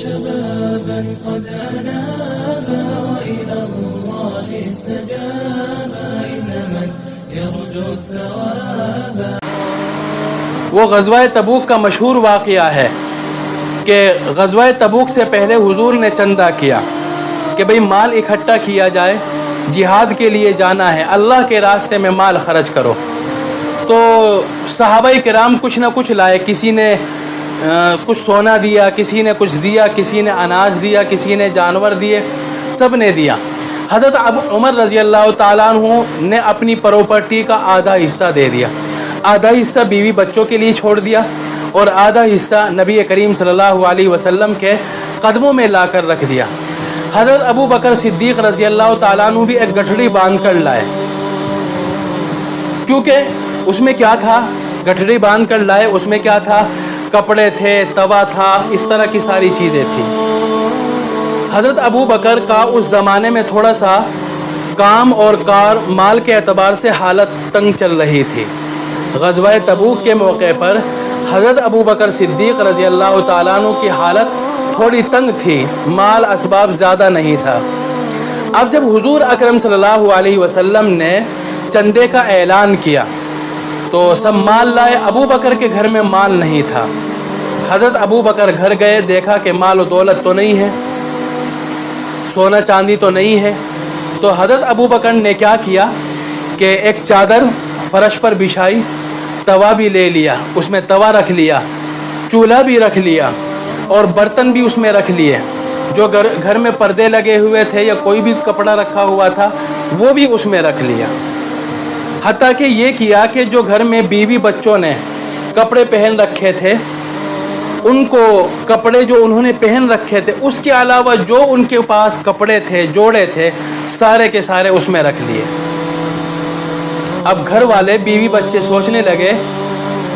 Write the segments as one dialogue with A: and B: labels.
A: شبابا قد أنابا وإلى الله استجابا إن من يرجو الثواب.
B: وہ غزوہ تبوک کا مشہور واقعہ ہے کہ غزوہ تبوک سے پہلے حضور نے چندہ کیا کہ بھئی مال اکٹھا کیا جائے، جہاد کے لیے جانا ہے، اللہ کے راستے میں مال خرچ کرو. تو صحابہ کرام کچھ نہ کچھ لائے، کسی نے کچھ سونا دیا، کسی نے کچھ دیا، کسی نے اناج دیا، کسی نے جانور دیے، سب نے دیا. حضرت عمر رضی اللہ تعالیٰ عنہ نے اپنی پراپرٹی کا آدھا حصہ دے دیا، آدھا حصہ بیوی بچوں کے لیے چھوڑ دیا اور آدھا حصہ نبی کریم صلی اللہ علیہ وسلم کے قدموں میں لا کر رکھ دیا. حضرت ابو بکر صدیق رضی اللہ تعالیٰ عنہ بھی ایک گٹھڑی باندھ کر لائے، کیونکہ اس میں کیا تھا، گٹھڑی باندھ کر لائے، اس میں کیا تھا، کپڑے تھے، توا تھا، اس طرح کی ساری چیزیں تھیں. حضرت ابو بکر کا اس زمانے میں تھوڑا سا کام اور کار مال کے اعتبار سے حالت تنگ چل رہی تھی. غزوہ تبوک کے موقع پر حضرت ابو بکر صدیق رضی اللہ تعالیٰ عنہ کی حالت تھوڑی تنگ تھی، مال اسباب زیادہ نہیں تھا. اب جب حضور اکرم صلی اللہ علیہ وسلم نے چندے کا اعلان کیا تو سب مال لائے. ابو بکر کے گھر میں مال نہیں تھا. حضرت ابو بکر گھر گئے، دیکھا کہ مال و دولت تو نہیں ہے، سونا چاندی تو نہیں ہے. تو حضرت ابو بکر نے کیا کیا کہ ایک چادر فرش پر بچھائی، توا بھی لے لیا، اس میں توا رکھ لیا، چولہا بھی رکھ لیا اور برتن بھی اس میں رکھ لیے. جو گھر میں پردے لگے ہوئے تھے یا کوئی بھی کپڑا رکھا ہوا تھا وہ بھی اس میں رکھ لیا. حتیٰ کہ یہ کیا کہ جو گھر میں بیوی بچوں نے کپڑے پہن رکھے تھے، ان کو کپڑے جو انہوں نے پہن رکھے تھے اس کے علاوہ جو ان کے پاس کپڑے تھے، جوڑے تھے، سارے کے سارے اس میں رکھ لیے. اب گھر والے بیوی بچے سوچنے لگے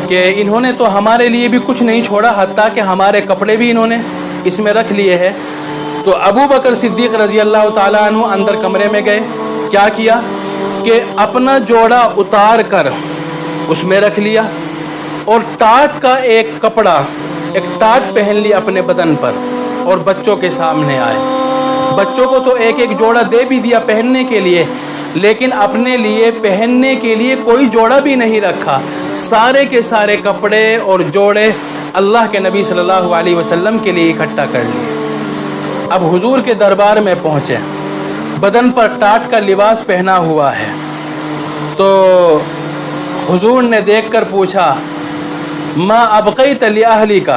B: کہ انہوں نے تو ہمارے لیے بھی کچھ نہیں چھوڑا، حتیٰ کہ ہمارے کپڑے بھی انہوں نے اس میں رکھ لیے ہیں. تو ابو بکر صدیق رضی اللہ تعالیٰ عنہ اندر کمرے میں گئے، کیا کیا کہ اپنا جوڑا اتار کر اس میں رکھ لیا اور ٹاٹ کا ایک کپڑا، ایک ٹاٹ پہن لی اپنے بدن پر اور بچوں کے سامنے آئے. بچوں کو تو ایک ایک جوڑا دے بھی دیا پہننے کے لیے، لیکن اپنے لیے پہننے کے لیے کوئی جوڑا بھی نہیں رکھا. سارے کے سارے کپڑے اور جوڑے اللہ کے نبی صلی اللہ علیہ وسلم کے لیے اکٹھا کر لیے. اب حضور کے دربار میں پہنچے، بدن پر ٹاٹ کا لباس پہنا ہوا ہے. تو حضور نے دیکھ کر پوچھا، ما ابقیت لاہلک،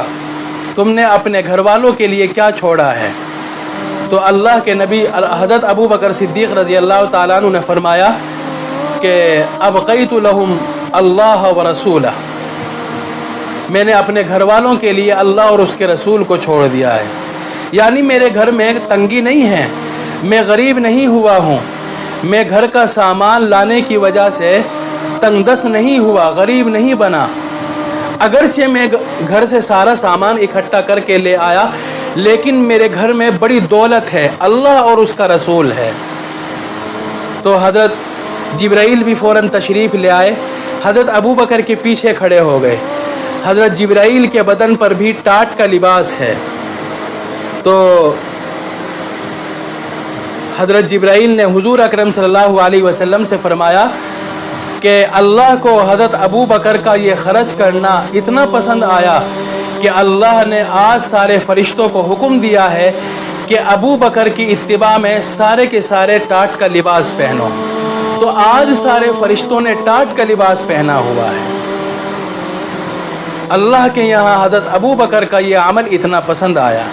B: تم نے اپنے گھر والوں کے لیے کیا چھوڑا ہے؟ تو اللہ کے نبی حضرت ابو بکر صدیق رضی اللہ تعالیٰ عنہ نے فرمایا کہ ابقیت لہم اللہ و رسولہ، میں نے اپنے گھر والوں کے لیے اللہ اور اس کے رسول کو چھوڑ دیا ہے. یعنی میرے گھر میں تنگی نہیں ہے، میں غریب نہیں ہوا ہوں، میں گھر کا سامان لانے کی وجہ سے تنگ دست نہیں ہوا، غریب نہیں بنا. اگرچہ میں گھر سے سارا سامان اکٹھا کر کے لے آیا، لیکن میرے گھر میں بڑی دولت ہے، اللہ اور اس کا رسول ہے. تو حضرت جبرائیل بھی فوراً تشریف لے آئے، حضرت ابو بکر کے پیچھے کھڑے ہو گئے. حضرت جبرائیل کے بدن پر بھی ٹاٹ کا لباس ہے. تو حضرت جبرائیل نے حضور اکرم صلی اللہ علیہ وسلم سے فرمایا کہ اللہ کو حضرت ابو بکر کا یہ خرچ کرنا اتنا پسند آیا کہ اللہ نے آج سارے فرشتوں کو حکم دیا ہے کہ ابو بکر کی اتباع میں سارے کے سارے ٹاٹ کا لباس پہنو. تو آج سارے فرشتوں نے ٹاٹ کا لباس پہنا ہوا ہے. اللہ کے یہاں حضرت ابو بکر کا یہ عمل اتنا پسند آیا.